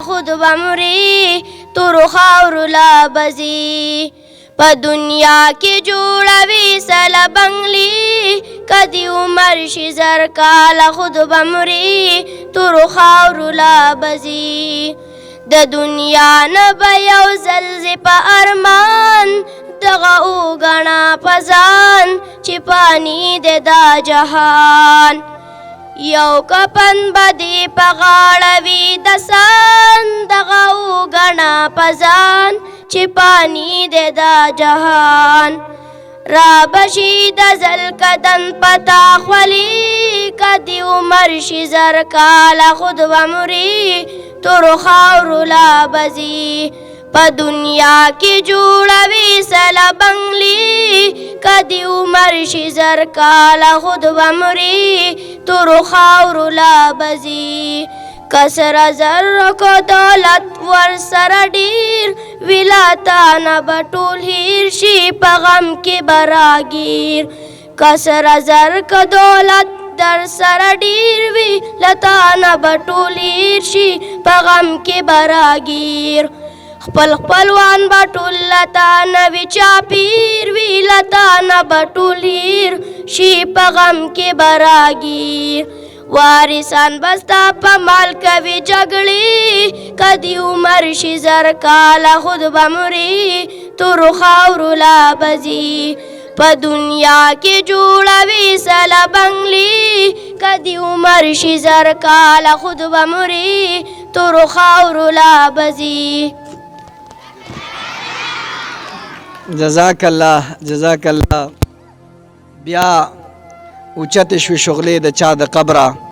خود بمری تور خاور لا بزی په دنیا کې جوړوي سلا بنگلی کدی عمر شي زر کاله خود بمری تور خاور لا بزی د دنیا نه به یو ځل په ارمان دغه وګڼه په ځان چې پانی د دا جهان یو کپن به دې په غاړه وي د سان دغه وګڼه په ځان چې پانی د دا جهان را بشي د زل کدن پتا خولي کدی عمر شي زر کاله خود بمري تور خاور لا بزي په دنیا کې جوړوي سلا بنگلی کدی عمر شي زر کاله خود بمري تور خاور لا بزي کسر زر کو دولت ور سره ډیر ویلاتا نه بټول هیر شي په غم کې براگیر کسر زر کو دولت در سره ډیر وی لتا نه بټول هیر شي په غم کې براگیر خپل خپلوان بټول لتا نه وی چاپیر وی لتا نه بټول هیر شي په غم کې براگیر وارثان بستا په مال کوي جګړې کدی عمر شي زر کاله خود بمري تور خاور لا بزي په دنیا کې جوړوي سلا بنگلی کدی عمر شي زر کاله خود بمري تور خاور لا بزي جزاک الله بیا اوچت شوي شغلې د چا د قبره